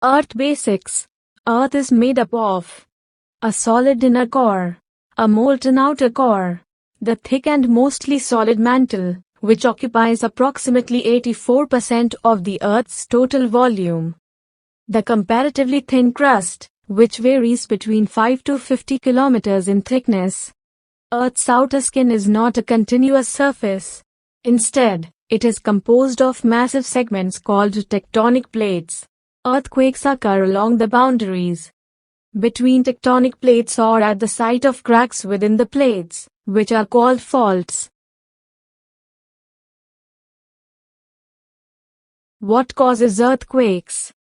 Earth basics. Earth is made up of a solid inner core, a molten outer core, the thick and mostly solid mantle, which occupies approximately 84% of the Earth's total volume, the comparatively thin crust, which varies between 5 to 50 kilometers in thickness. Earth's outer skin is not a continuous surface. Instead, it is composed of massive segments called tectonic plates. Earthquakes occur along the boundaries between tectonic plates or at the site of cracks within the plates, which are called faults. What causes earthquakes?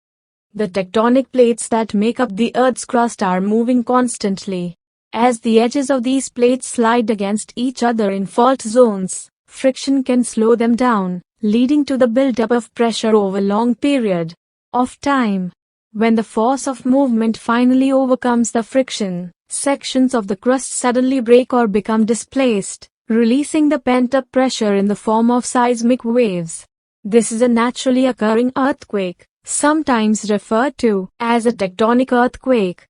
The tectonic plates that make up the Earth's crust are moving constantly. As the edges of these plates slide against each other in fault zones, friction can slow them down, leading to the buildup of pressure over a long period of time. When the force of movement finally overcomes the friction, sections of the crust suddenly break or become displaced, releasing the pent-up pressure in the form of seismic waves. This is a naturally occurring earthquake, sometimes referred to as a tectonic earthquake.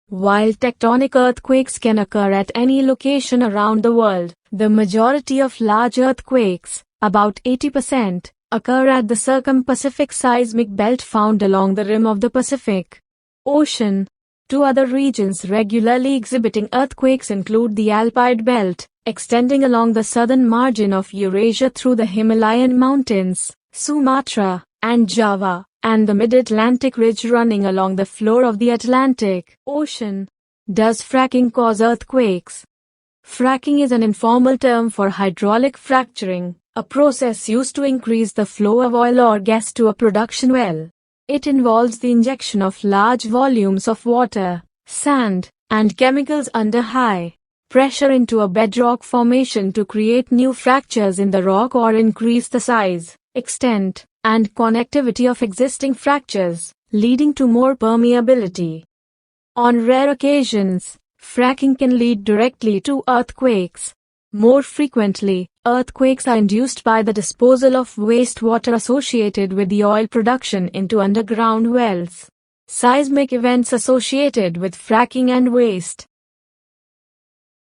While tectonic earthquakes can occur at any location around the world, the majority of large earthquakes, about 80%, occur at the circum-Pacific seismic belt found along the rim of the Pacific Ocean. Two other regions regularly exhibiting earthquakes include the Alpide belt, extending along the southern margin of Eurasia through the Himalayan mountains, Sumatra, and Java, and the mid-Atlantic ridge running along the floor of the Atlantic Ocean. Does fracking cause earthquakes? Fracking is an informal term for hydraulic fracturing, a process used to increase the flow of oil or gas to a production well. It involves the injection of large volumes of water, sand, and chemicals under high pressure into a bedrock formation to create new fractures in the rock or increase the size, extent, and connectivity of existing fractures, leading to more permeability. On rare occasions, fracking can lead directly to earthquakes. More frequently, earthquakes are induced by the disposal of wastewater associated with the oil production into underground wells. Seismic events associated with fracking and waste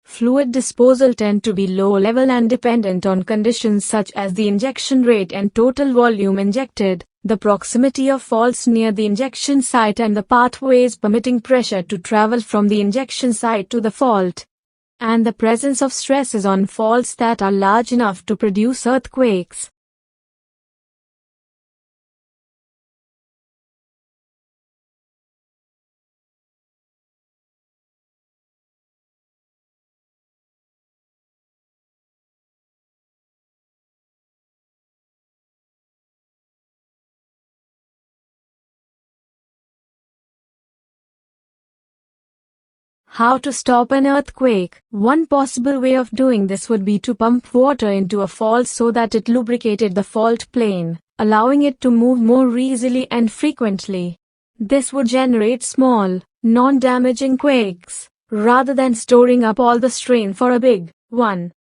fluid disposal tend to be low level and dependent on conditions such as the injection rate and total volume injected, the proximity of faults near the injection site and the pathways permitting pressure to travel from the injection site to the fault, and the presence of stresses on faults that are large enough to produce earthquakes. How to stop an earthquake? One possible way of doing this would be to pump water into a fault so that it lubricated the fault plane, allowing it to move more easily and frequently. This would generate small, non-damaging quakes, rather than storing up all the strain for a big one.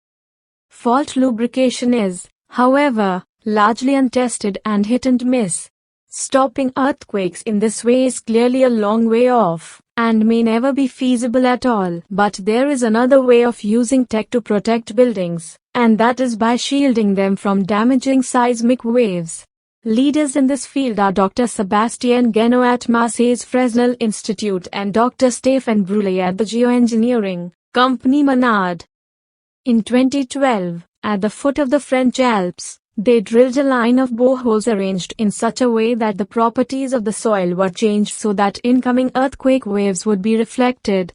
Fault lubrication is, however, largely untested and hit and miss. Stopping earthquakes in this way is clearly a long way off, and may never be feasible at all. But there is another way of using tech to protect buildings, and that is by shielding them from damaging seismic waves. Leaders in this field are Dr. Sebastian Guénot at Marseille's Fresnel Institute and Dr. Stéphane Brulé at the geoengineering company Menard. In 2012, at the foot of the French Alps, they drilled a line of boreholes arranged in such a way that the properties of the soil were changed so that incoming earthquake waves would be reflected.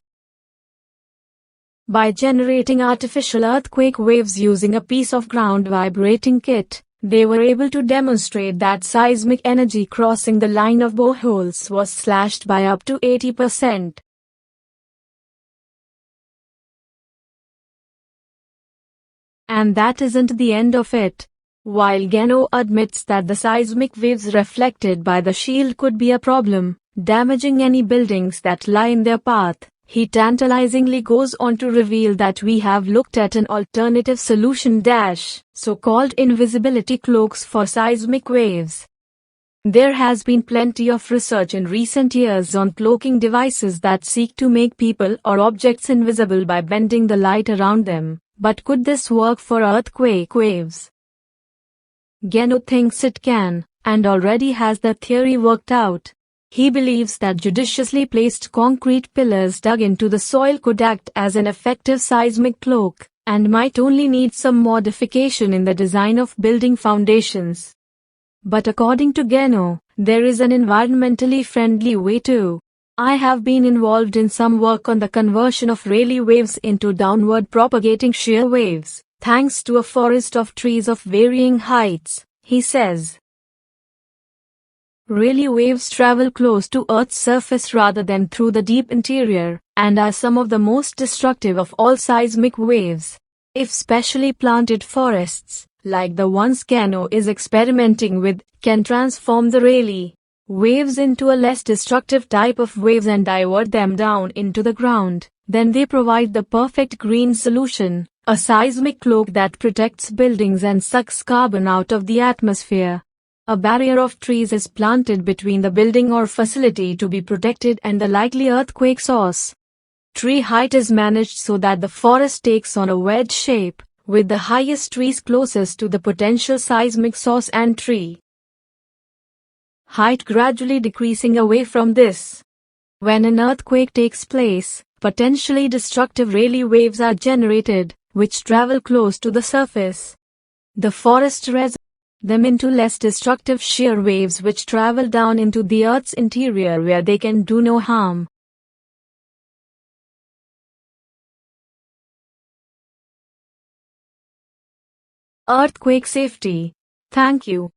By generating artificial earthquake waves using a piece of ground vibrating kit, they were able to demonstrate that seismic energy crossing the line of boreholes was slashed by up to 80%. And that isn't the end of it. While Guénot admits that the seismic waves reflected by the shield could be a problem, damaging any buildings that lie in their path, He tantalizingly goes on to reveal that we have looked at an alternative solution - so-called invisibility cloaks for seismic waves. There has been plenty of research in recent years on cloaking devices that seek to make people or objects invisible by bending the light around them, but could this work for earthquake waves? Geno thinks it can, and already has the theory worked out. He believes that judiciously placed concrete pillars dug into the soil could act as an effective seismic cloak, and might only need some modification in the design of building foundations. But according to Geno, there is an environmentally friendly way too. I have been involved in some work on the conversion of Rayleigh waves into downward propagating shear waves, thanks to a forest of trees of varying heights, he says. Rayleigh waves travel close to Earth's surface rather than through the deep interior, and are some of the most destructive of all seismic waves. If specially planted forests, like the ones Geno is experimenting with, can transform the Rayleigh waves into a less destructive type of waves and divert them down into the ground, then they provide the perfect green solution, a seismic cloak that protects buildings and sucks carbon out of the atmosphere. A barrier of trees is planted between the building or facility to be protected and the likely earthquake source. Tree height is managed so that the forest takes on a wedge shape, with the highest trees closest to the potential seismic source and tree height gradually decreasing away from this. When an earthquake takes place, potentially destructive Rayleigh waves are generated, which travel close to the surface. The forest resorts them into less destructive shear waves which travel down into the Earth's interior where they can do no harm. Earthquake safety. Thank you.